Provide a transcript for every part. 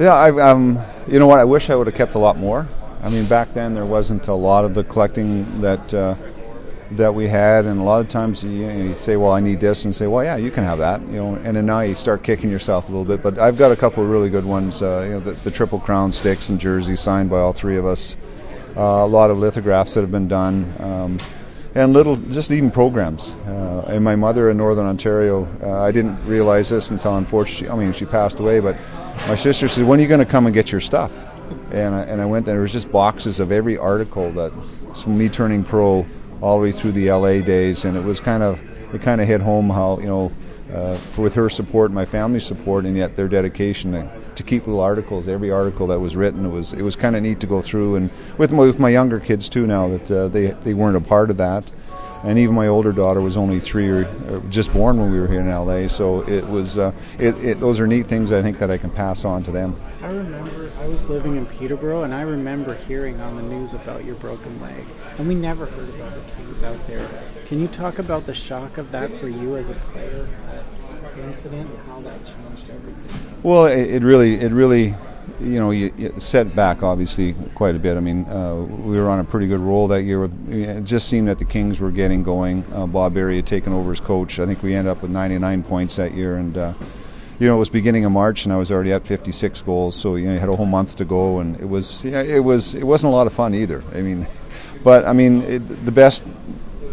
Yeah, you know what? I wish I would have kept a lot more. I mean, back then there wasn't a lot of the collecting that we had, and a lot of times you say, "Well, I need this," and say, "Well, yeah, you can have that," and then now you start kicking yourself a little bit. But I've got a couple of really good ones. The Triple Crown sticks and jerseys signed by all three of us. A lot of lithographs that have been done. And just even programs. And my mother in Northern Ontario, I didn't realize this until unfortunately, she passed away, but my sister said, "When are you going to come and get your stuff?" And I went, and there was just boxes of every article that was from me turning pro all the way through the LA days, and it kind of hit home how, with her support, my family's support, and yet their dedication to keep little articles, every article that was written, it was kind of neat to go through, and with my younger kids too now that they weren't a part of that, and even my older daughter was only 3 or just born when we were here in LA, so it was those are neat things I think that I can pass on to them. I remember I was living in Peterborough, and I remember hearing on the news about your broken leg, and we never heard about the Kings out there. Can you talk about the shock of that for you as a player, that incident, and how that changed everything? Well, it really, you set back obviously quite a bit. I mean, we were on a pretty good roll that year. It just seemed that the Kings were getting going. Bob Berry had taken over as coach. I think we ended up with 99 points that year, and it was beginning of March, and I was already at 56 goals. So you had a whole month to go, and it wasn't a lot of fun either. I mean, but I mean, the best.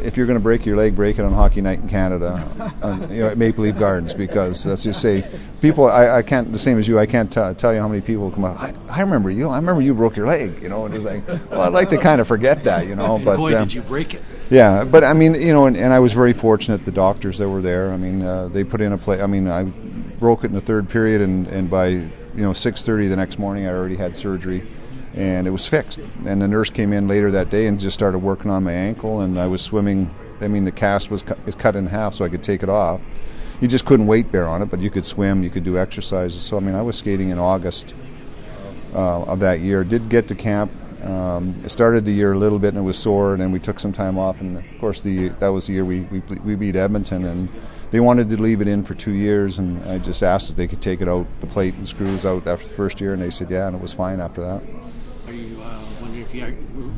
If you're going to break your leg, break it on Hockey Night in Canada, at Maple Leaf Gardens, because let's just say, people, I can't, the same as you, I can't tell you how many people come up, I remember you, broke your leg, and it's like, well, I'd like to kind of forget that, but... Boy, did you break it. Yeah, but I mean, and I was very fortunate, the doctors that were there, I mean, they put in a play, I mean, I broke it in the third period, and by, 6:30 the next morning, I already had surgery. And it was fixed. And the nurse came in later that day and just started working on my ankle, and I was swimming. I mean, the cast is cut in half so I could take it off. You just couldn't weight bear on it, but you could swim, you could do exercises. So, I mean, I was skating in August of that year. Did get to camp. Started the year a little bit, and it was sore, and then we took some time off. And, of course, that was the year we beat Edmonton, and they wanted to leave it in for 2 years, and I just asked if they could take it out, the plate and screws out after the first year, and they said yeah, and it was fine after that. Are you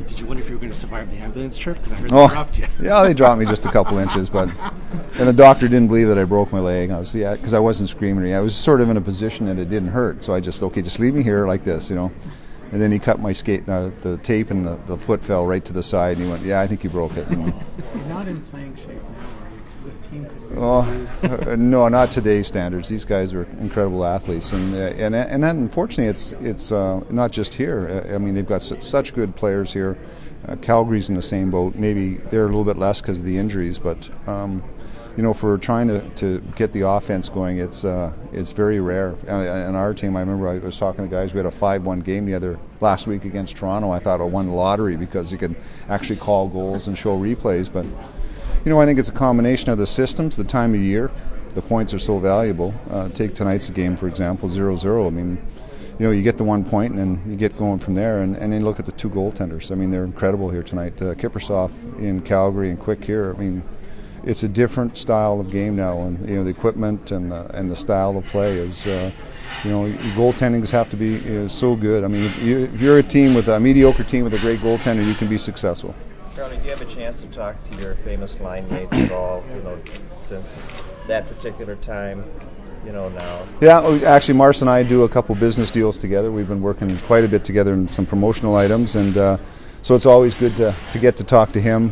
did you wonder if you were going to survive the ambulance trip? Because I heard they dropped you. Yeah, they dropped me just a couple inches, and the doctor didn't believe that I broke my leg. Because I wasn't screaming. I was sort of in a position that it didn't hurt, so I just just leave me here like this, And then he cut my skate, the tape, and the foot fell right to the side, and he went, "Yeah, I think you broke it." You're not in playing shape now, are you? Because this team could no, not today's standards. These guys are incredible athletes, and then unfortunately, it's not just here. I mean, they've got such good players here. Calgary's in the same boat. Maybe they're a little bit less because of the injuries, but for trying to get the offense going, it's very rare. And our team, I remember I was talking to the guys. We had a 5-1 game the other last week against Toronto. I thought I won the lottery because you could actually call goals and show replays, but. I think it's a combination of the systems, the time of year. The points are so valuable. Take tonight's game, for example, 0-0. I mean, you get the 1 point and then you get going from there. And then look at the two goaltenders. I mean, they're incredible here tonight. Kiprusoff in Calgary and Quick here. I mean, it's a different style of game now. And, the equipment and the style of play is, goaltendings have to be so good. I mean, if you're a team with a mediocre team with a great goaltender, you can be successful. Charlie, do you have a chance to talk to your famous line mates at all, since that particular time, now? Yeah, actually, Mars and I do a couple business deals together. We've been working quite a bit together in some promotional items, and so it's always good to get to talk to him.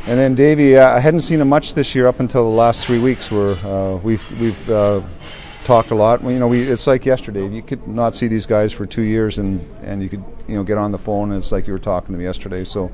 And then Davey, I hadn't seen him much this year up until the last 3 weeks, where we've talked a lot. It's like yesterday. You could not see these guys for 2 years, and you could get on the phone, and it's like you were talking to them yesterday. So.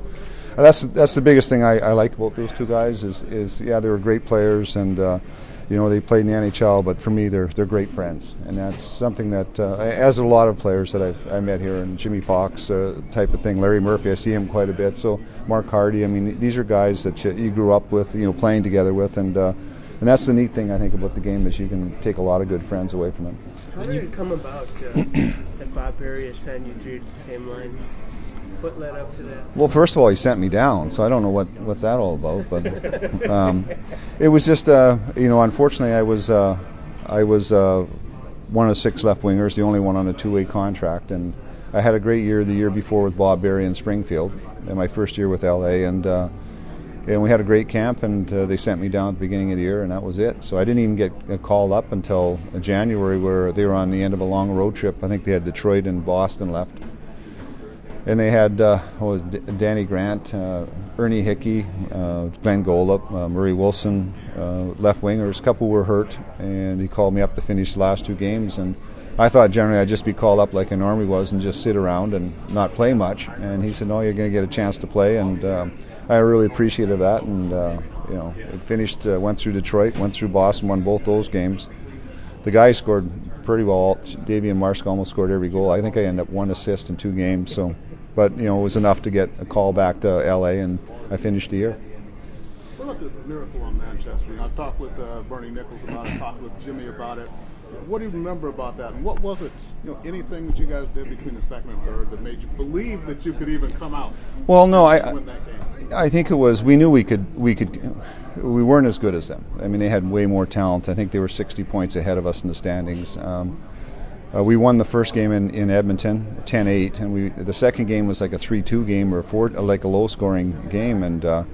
That's the biggest thing I like about those two guys is they were great players, and they played in the NHL, but for me they're great friends, and that's something that as a lot of players that I met here, and Jimmy Fox type of thing, Larry Murphy, I see him quite a bit, so Mark Hardy, I mean, these are guys that you grew up with, playing together with, and that's the neat thing I think about the game is you can take a lot of good friends away from it. How did it come about that Bob Berry assigned you three to the same line? What led up to that? Well, first of all, he sent me down, so I don't know what's that all about. But it was just, unfortunately, I was one of 6 left wingers, the only one on a 2-way contract, and I had a great year the year before with Bob Berry in Springfield, in my first year with LA, and we had a great camp, and they sent me down at the beginning of the year, and that was it. So I didn't even get called up until January, where they were on the end of a long road trip. I think they had Detroit and Boston left. And they had Danny Grant, Ernie Hickey, Glenn Golub, Murray Wilson, left wingers. A couple were hurt, and he called me up to finish the last 2 games. And I thought generally I'd just be called up like I normally was and just sit around and not play much. And he said, no, you're going to get a chance to play. And I really appreciated that. And it finished, went through Detroit, went through Boston, won both those games. The guys scored pretty well. Davey and Marsk almost scored every goal. I think I ended up 1 assist in 2 games. So. But it was enough to get a call back to LA, and I finished the year. What about the miracle on Manchester? I talked with Bernie Nichols about it, talked with Jimmy about it. What do you remember about that? And what was it? Anything that you guys did between the second and third that made you believe that you could even come out? Well, no, win that game? I think it was we knew we could. We weren't as good as them. I mean, they had way more talent. I think they were 60 points ahead of us in the standings. We won the first game in Edmonton, 10-8, and the second game was like a 3-2 game or like a low-scoring game. And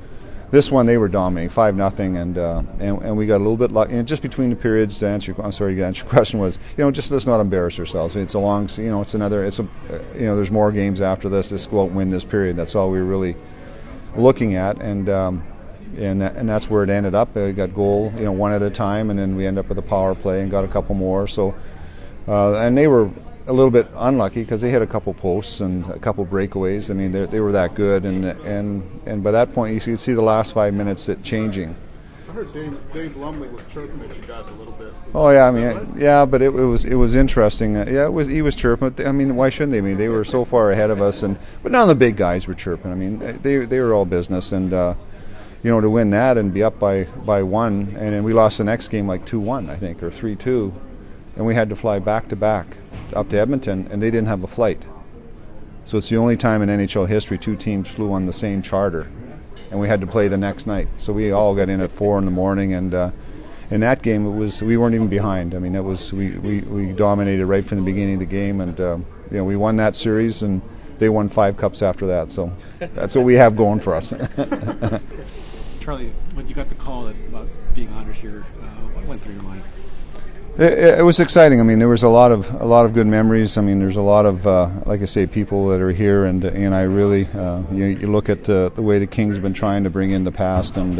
this one they were dominating, 5-0, and we got a little bit lucky. And just between the periods, to answer your question was, just let's not embarrass ourselves. It's a long, it's another, there's more games after this. Let's go out and win this period. That's all we were really looking at, and that's where it ended up. We got goal, one at a time, and then we end up with a power play and got a couple more. So. And they were a little bit unlucky because they had a couple posts and a couple breakaways. I mean, they were that good, and by that point, you could see the last 5 minutes it changing. I heard Dave Lumley was chirping at you guys a little bit. Oh yeah, I mean, yeah, but it was interesting. He was chirping. I mean, why shouldn't they? I mean, they were so far ahead of us, but none of the big guys were chirping. I mean, they were all business, and to win that and be up by 1, and then we lost the next game like 2-1, I think, or 3-2. And we had to fly back-to-back up to Edmonton, and they didn't have a flight. So it's the only time in NHL history 2 teams flew on the same charter, and we had to play the next night. So we all got in at 4 in the morning, and in that game we weren't even behind. I mean, we dominated right from the beginning of the game, and we won that series, and they won 5 cups after that. So that's what we have going for us. Charlie, when you got the call about being honored here, what went through your mind? It was exciting. I mean, there was a lot of good memories. I mean, there's a lot of, like I say, people that are here, and I really, you look at the way the Kings have been trying to bring in the past and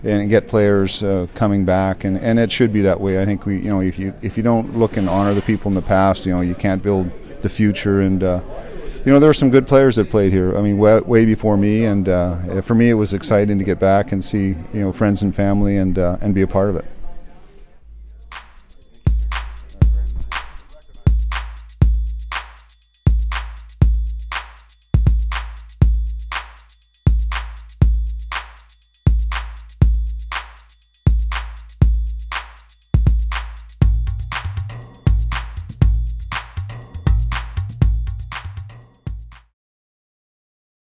get players coming back, and it should be that way. I think if you don't look and honor the people in the past, you can't build the future. And there are some good players that played here. I mean, way before me, and for me, it was exciting to get back and see friends and family and be a part of it.